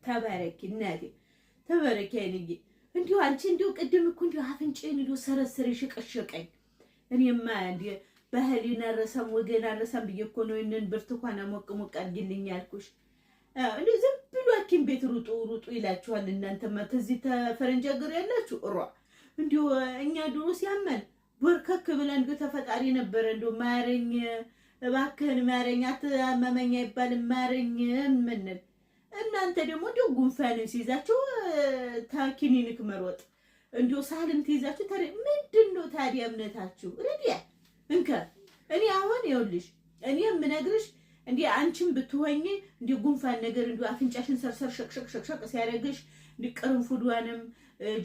ተባረኪ እናቴ ተባረኪ አይንዬ እንዲሁ አንቺ እንዲሁ ቅድም እኮ እንዲሁ አፍንጬን እንዲሁ ሰረሰረሽ ቀሸቀኝ እኔማ እንዴ ባህሊና ረሰም ወገና ረሰም ብዬ እኮ ነው እነን ብርቱካን ሞቅ ሞቅ አድርጊልኝ ያልኩሽ እንዴ ዝም ብሎ ሐኪም ቤት ሩጡ ሩጡ ይላችኋል እናንተማ ተዚህ ተፈረንጅ ሀገር ያላችሁ እሯ እንዲሁ እኛ ድሮ ሲያመን ወርከክ ብለን እንዲሁ ተፈጣሪ ነበር እንዲሁ ማረኝ እባክህን ማረኝ አትመመኛ ይባል ማረኝ ምንል እናንተ ደግሞ እንዲሁ ጉንፋን ሲይዛችሁ ታኪኒንክ መሮጥ እንዲሁ ሳልም ትይዛችሁ ታዲያ ምንድነው ታዲያ እምነታችሁ ረዲያ እንከ እኔ አሁን ይኸውልሽ እኔ የምነግርሽ እንዴ አንቺም ብትሆኚ እንዴ ጉንፋን ነገር እንዴ አፍንጫሽን ሰርሰር ሸክሸክ ሲያረግሽ እንዴ ቅርንፉዷንም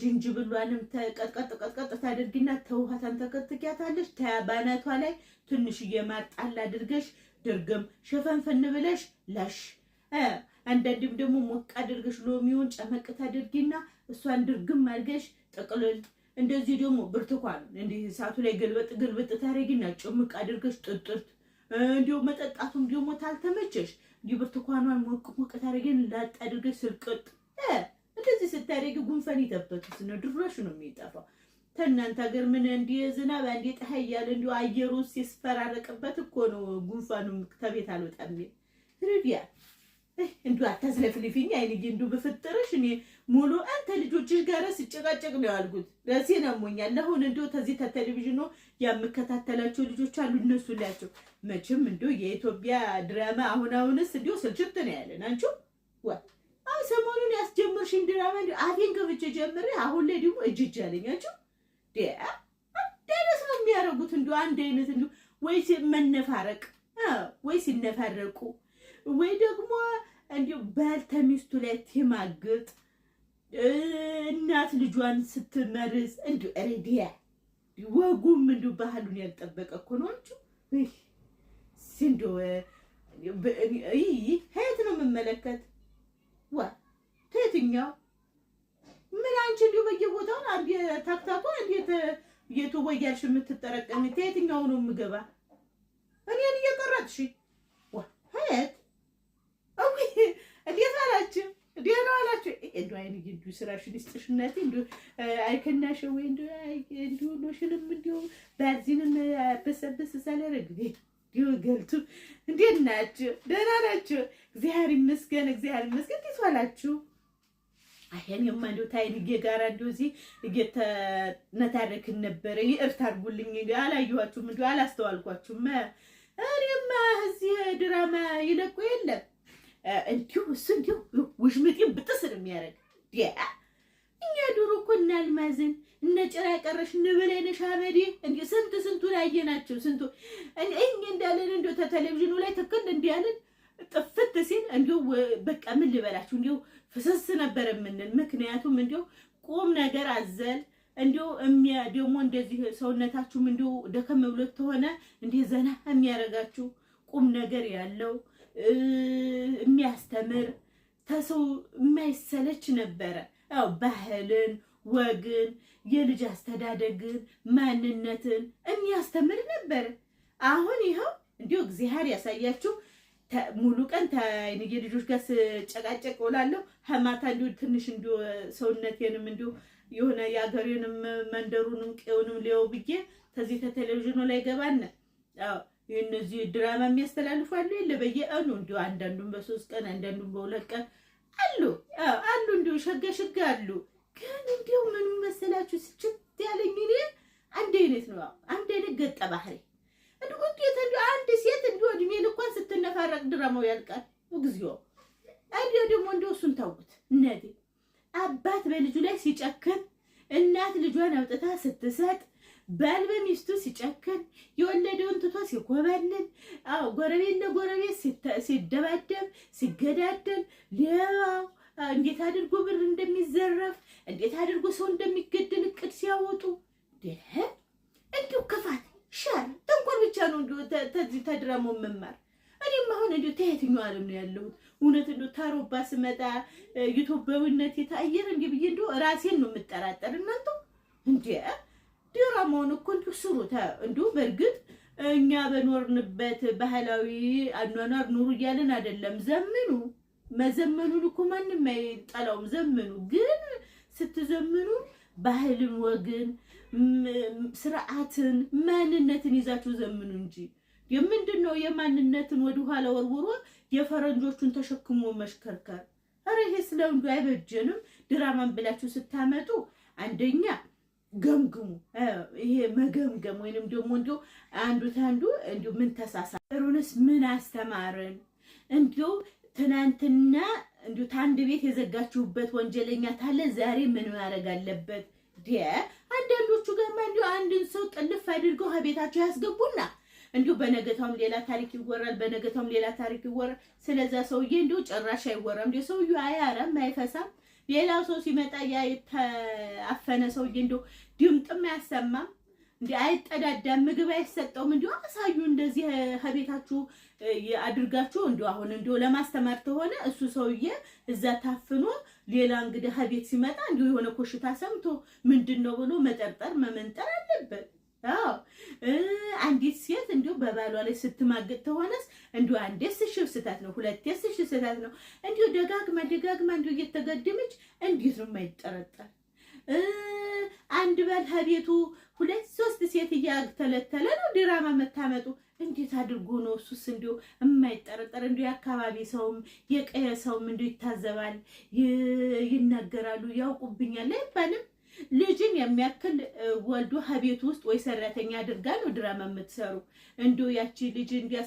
ጅንጅብሏንም ተቀጥቀጥ ታደርጊና ተውሃታን ተከትኪያታለሽ ታባናቷ ላይ ትንሽ የማጣል አድርገሽ ድርግም ሸፈንፈን ብለሽ ላሽ አንዳንድም ደግሞ ሞቅ አድርገሽ ሎሚውን ጨመቅ ታደርጊና እሷን ድርግም አድርገሽ ጠቅልል እንደዚህ ደግሞ ብርቱካን እንዴ ሳቱ ላይ ገልበጥ ታረጊና ጭምቅ አድርገሽ ጥጥት እንዲው መጠጣቱም ደግሞ ታልተመቸሽ እንዲ ብርቱካኗን ሞቅ ታረጊን ላጥ አድርገሽ ስልቅጥ እንደዚህ ስታረጊ ጉንፋን ይተበክስ ነው ድሮሽ ነው የሚጠፋው ተናንተ ሀገር ምን እንዲ ዝናብ አንዴ ፀሐይ ያለ እንዲ አየሩ ሲስፈራረቅበት እኮ ነው ጉንፋኑ ተቤት አልወጣም ረዲያ እንዱ አታስለፍልፊኝ አይንዬ እንዱ በፈጠረሽ እኔ ሙሉ አንተ ልጆችሽ ጋር ሲጨቃጨቅ ነው ያልኩት ለዚህ ነው ሞኛል ለሆነ እንዱ ተዚህ ቴሌቪዥን ነው ያመከታተላቸው ልጆች አሉ እነሱ ላቸው መቼም እንዱ የኢትዮጵያ ድራማ አሁንስ እንዱ ስልችት ነው ያለን አንቺ ወይ ሰሞኑን ያስጀመርሽኝ ድራማ እንዱ አፌን ከብቼ ጀምሬ አሁን ላይ ደግሞ እጅጃለኝ አንቺ ደረስ ነው የሚያረጉት እንዱ አንድ አይነት እንዱ ወይስ መነፋረቅ ወይስ ይነፋረቁ ወይ ደግሞ እንዲው ባልተሚስቱ ላይ ተማግጥ እናት ልጇን ስትመርዝ እንዲው ረዲያ ወጉም እንዲው ባህሉን ያልጠበቀ እኮ ነው እንጂ ሲንዶ ሄት ነው የምመለከት ዋ ተትኛው ምን አንቺ እንዲው በየቦታው አንዴ ታክታቱ አንዴ የተወያልሽ የምትጠረቀሚ ተትኛው ነው የምገባ እኔን እየቀረጥሽ ዋ ሄት እንዴት አላችሁ ደህና አላችሁ እንዱ አይን ይንዱ ስራሽን ይስጥሽናቲ እንዱ አይከናሽ ወይ እንዱ ሎሽንም እንዱ ባዚንም በሰበስ ሳላረግ ገልቱ እንዴት ናችሁ ደህና ናችሁ እግዚአብሔር ይመስገን እንዴት ዋላችሁ አየኔማ እንዱ ታይንጌ ጋራ እንዱ እዚህ እየተነታረክን ነበር ይርታ አድርጉልኝ አላየኋችሁም እንዱ አላስተዋልኳችሁም እኔማ እዚህ ድራማ ይለቁ የለም እንዲሁ እንዲሁ ውሽምጤን ብጥስ ነው የሚያረግ እኛ ዱሮ እኮ እናልማዝን እነ ጭራ ቀረሽ ንበለነሽ አመዲ እንዴ ስንቱን አየናቸው ስንቱ እኛ እንዳለን እንዴ ተቴሌቪዥኑ ላይ ተከል እንዲያለን ጥፍት ሲል እንዴ በቃ ምን ልበላችሁ እንዴ ፍሰስ ነበር ምንል ምክንያቱም እንዴ ቆም ነገር አዘል እንዴ ደግሞ እንደዚህ ሰውነታችሁም እንዴ ደከም ብሎት ተሆነ እንዴ ዘና የሚያረጋችሁ ቁም ነገር ያለው የሚያስተምር ተሰው የማይሰለች ነበር አው ባህልን ወግን የልጅ አስተዳደግን ማንነትን የሚያስተምር ነበር አሁን ይሄው እንዲው እግዚአብሔር ያሳያችሁ ሙሉ ቀን ታይንዬ ልጆች ጋር ጨቃጨቅ ወላለሁ ሀማታ እንዲው ትንሽ እንዲው ሰውነቴንም እንዲው የሆነ ያገሬንም መንደሩንም ቀውንም ሊያው ብዬ ተዚህ ቴሌቪዥኑ ላይ ገባና አው የነዚህ ድራማ የሚያስተላልፉ አሉ ለበየአኑ እንዲው አንዳንዱን በ3 ቀን አንዳንዱን በ2 ቀን አሉ እንዲው ሸገሽጋ አሉ ግን እንዲው ምን መሰላችሁ ስጭት ያለኝ እኔ አንድ አይነት ነው አንድ አይነት ገጠ ባህሪ እንዲው እንዲው አንድ ሴት እንዲው እድሜ ልኳን ስትነፋረቅ ድራማው ያልቃል ወግዚዮ እንዲው ደግሞ እንዲው እሱን ታውቁት እነዲ አባት በልጁ ላይ ሲጨክን እናት ልጇን አውጥታ ስትሰጥ ባል በሚስቱ ሲጨክን የወለደውን ትቶ ሲኮበልን ጎረቤት ለጎረቤት ሲደባደብ ሲገዳደል ሌላው እንዴት አድርጎ ብር እንደሚዘረፍ እንዴት አድርጎ ሰው እንደሚገደል እቅድ ሲያወጡ እንዲሁ ክፋት ሸር ተንኮል ብቻ ነው እንዲሁ ተዚህ ተድራማው መማር እኔም አሁን እንዲሁ ተየትኛው ዓለም ነው ያለሁት እውነት እንዲሁ ታሮባ ስመጣ ኢትዮጵያዊነት የታየር እንዲህ ብዬ እንዲሁ ራሴን ነው የምጠራጠር እናንተ እንዴ ድራማውን እኮ እንዲሁ ስሩታ እንዲሁ በርግጥ እኛ በኖርንበት ባህላዊ አኗኗር ኑሩ እያልን አይደለም ዘምኑ መዘመኑን እኮ ማንም አይጠላውም። ዘመኑ ግን ስትዘምኑ ባህልን፣ ወግን፣ ስርዓትን፣ ማንነትን ይዛችሁ ዘምኑ እንጂ የምንድነው የማንነትን ወደ ኋላ ወርውሮ የፈረንጆቹን ተሸክሞ መሽከርከር። አረ ይሄ ስለውንዱ አይበጀንም። ድራማን ብላችሁ ስታመጡ አንደኛ ገምግሙ። ይሄ መገምገም ወይንም ደግሞ እንደው አንዱ ታንዱ እንደው ምን ተሳሳሩንስ ምን አስተማረን? እንደው ትናንትና እንደው ታንድ ቤት የዘጋችሁበት ወንጀለኛ ታለ ዛሬ ምን ማድረግ አለበት? አንዳንዶቹ ጋርማ እንደው አንድን ሰው ጥልፍ አድርገው ከቤታቸው ያስገቡና እንደው በነገታውም ሌላ ታሪክ ይወራል፣ በነገታውም ሌላ ታሪክ ይወራል። ስለዛ ሰውዬ እንደው ጭራሽ አይወራም። እንደው ሰውዬው አያራም አይፈሳም። ሌላው ሰው ሲመጣ ያ የተአፈነ ሰውዬ እንደው ድምጥም አያሰማም፣ እንዴ አይጠዳዳም፣ ምግብ አይሰጠውም። እንደው አሳዩ እንደዚህ ከቤታችሁ አድርጋችሁ እንደው አሁን እንደው ለማስተማር ተሆነ እሱ ሰውዬ እዛ ታፍኖ ሌላ እንግዲህ ከቤት ሲመጣ እንደው የሆነ ኮሽታ ሰምቶ ምንድነው ብሎ መጠርጠር መመንጠር አለበት። አዎ አንዲት ሴት እንደው በባሏ ላይ ስትማገጥ ተሆነስ እንደው አንዴስ ስህተት ነው፣ ሁለቴስ ስህተት ነው። እንደው ደጋግማ እንደው እየተገደመች እንዴት ነው የማይጠረጠር? አንድ ባል ከቤቱ 2-3 ሴት እያተለተለ ነው ድራማ መታመጡ። እንዴት አድርጎ ነው እሱስ እንደው የማይጠረጠር? እንደው የአካባቢ ሰውም የቀየ ሰውም እንደው ይታዘባል፣ ይናገራሉ፣ ያውቁብኛል አይባልም። ልጅን የሚያክል ወልዶ ከቤት ውስጥ ወይ ሰራተኛ አድርጋ ነው ድራማ የምትሰሩ። እንደው ያቺ ልጅ እንዲያ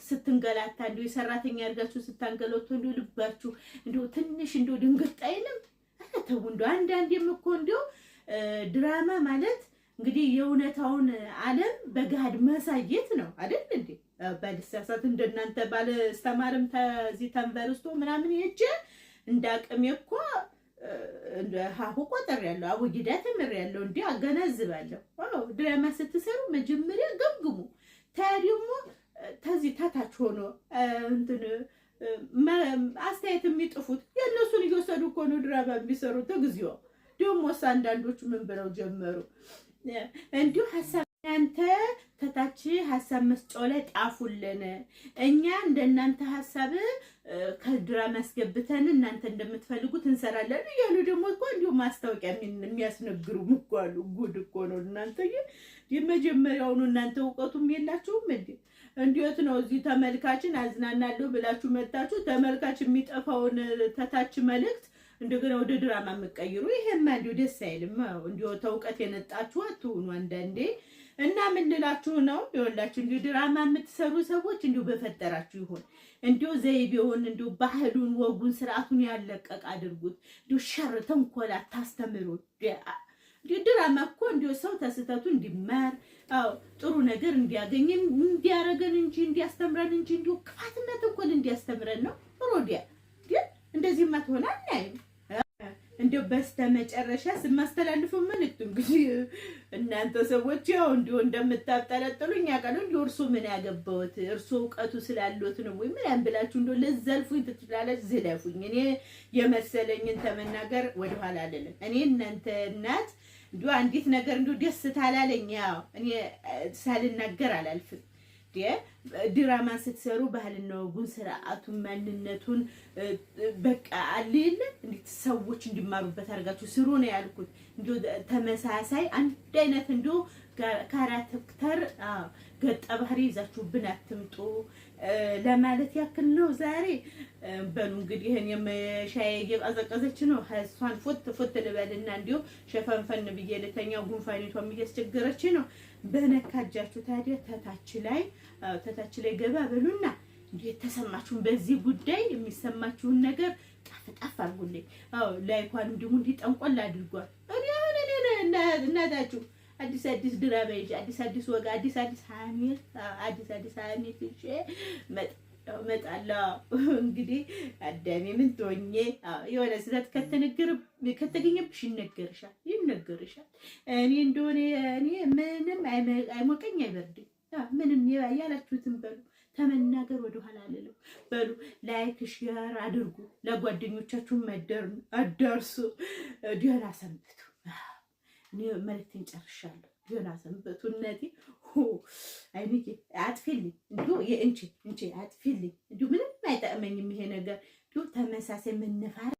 ስትንገላታ እንደው የሰራተኛ አድርጋችሁ ስታንገለቱ እንደው ልባችሁ እንደው ትንሽ እንደው ድንግጥ አይልም? ተው እንደው አንዳንዴም እኮ እንደው ድራማ ማለት እንግዲህ የእውነታውን ዓለም በጋድ ማሳየት ነው አይደል እንዴ? ባልሳሳት እንደናንተ ባለስተማርም ተዚህ ተንበርስቶ ምናምን ይጭ እንዳቅም እኮ ሀሁ ቆጠር ያለው አቡጊዳ ተምር ያለው እንዴ አገናዝባለሁ። ዋው ድራማ ስትሰሩ መጀመሪያ ገምግሙ። ታዲያሞ ተዚህ ታታች ሆኖ እንትን አስተያየት የሚጥፉት የእነሱን እየወሰዱ እኮ ነው ድራማ የሚሰሩት። እግዚኦ ደግሞ አንዳንዶቹ ምን ብለው ጀመሩ? እንዲሁ ሐሳብ እናንተ ተታች ሐሳብ መስጫው ላይ ጣፉልን፣ እኛ እንደናንተ ሐሳብ ከድራማ አስገብተን እናንተ እንደምትፈልጉት እንሰራለን እያሉ ደግሞ እኮ እንዲሁ ማስታወቂያ የሚያስነግሩ እኮ አሉ። ጉድ እኮ ነው እናንተ። የመጀመሪያውኑ እናንተ እውቀቱም የላችሁም እንዴ? እንዴት ነው እዚህ ተመልካችን አዝናናለሁ ብላችሁ መጣችሁ ተመልካች የሚጠፋውን ተታች መልእክት እንደገና ወደ ድራማ የምትቀይሩ? ይሄማ እንዲሁ ደስ አይልም። እንዲሁ ተውቀት የነጣችሁ አትሁኑ አንዳንዴ። እና ምን ልላችሁ ነው ይኸውላችሁ፣ እንዲሁ ድራማ የምትሰሩ ሰዎች እንዲሁ በፈጠራችሁ ይሁን እንዲሁ ዘይቤውን እንዲሁ ባህሉን፣ ወጉን፣ ስርዓቱን ያለቀቅ አድርጉት። እንዲሁ ሸር ተንኮል አታስተምሩ። እንዲሁ ድራማ እኮ እንዲሁ ሰው ተስተቱ እንዲማር ጥሩ ነገር እንዲያገኝ እንዲያረገን እንጂ እንዲያስተምረን እንጂ እንዲሁ ክፋትና ተንኮል እንዲያስተምረን ነው። ሮዲያ እንደዚህ ማትሆን አናይም። እንዲሁ በስተመጨረሻ ስማስተላልፈው መልእክቱ እንግዲህ እናንተ ሰዎች ያው እንዲሁ እንደምታጠለጥሉኝ ያቀሉ እንዲሁ እርሱ ምን ያገባውት እርሱ እውቀቱ ስላሉት ነው ወይ ምን ያንብላችሁ እንዲሁ ለዘልፉኝ ትትላለች ዝለፉኝ። እኔ የመሰለኝን ተመናገር ወደ ኋላ አይደለም። እኔ እናንተ እናት እንዲሁ አንዲት ነገር እንዲሁ ደስ ታላለኝ ያው እኔ ሳልናገር አላልፍም። ድራማ ስትሰሩ ባህልና ወጉን፣ ስርዓቱን፣ ማንነቱን በቃ አለለ እንዴት ሰዎች እንዲማሩበት አድርጋችሁ ስሩ ነው ያልኩት። እንዲሁ ተመሳሳይ አንድ አይነት እንዲሁ ካራክተር ገጠ ባህሪ ይዛችሁብን አትምጡ ለማለት ያክል ነው ዛሬ። በሉ እንግዲህ ይሄን የመሻይ እየቀዘቀዘች ነው። ሀሷን ፎት ልበልና እንዲሁ ሸፈንፈን ብዬ ልተኛ። ጉንፋኒቷም እያስቸገረች ነው። በነካጃችሁ ታዲያ ተታች ላይ ገባ በሉና እንዴ የተሰማችሁን በዚህ ጉዳይ የሚሰማችሁን ነገር ጣፍ አድርጉልኝ። ላይኳን እንዲሁ እንዲጠንቆል አድርጓል። እኔ አሁን እናታችሁ አዲስ ድራማ ይዤ አዲስ ወጋ አዲስ ሀሜት ይዤ መጣለሁ። እንግዲህ አዳሜ ምን ትሆኜ የሆነ ስህተት ከተገኘብሽ ይነገርሻል። እኔ እንደሆነ እኔ ምንም አይሞቀኝ አይበርድኝ። ምንም ያላችሁትን በሉ ተመናገር ወደ ኋላ አልልም። በሉ ላይክ ሼር አድርጉ፣ ለጓደኞቻችሁ አዳርሱ። ደህና ሰንብቱ። እኔ መልእክቴን ጨርሻለሁ። ደህና ሰንብቱ። እናቴ አይኔ አጥፊልኝ እንዲሁ እንቺ አጥፊልኝ እንዲሁ ምንም አይጠቅመኝም ይሄ ነገር። ተመሳሳይ መነፋር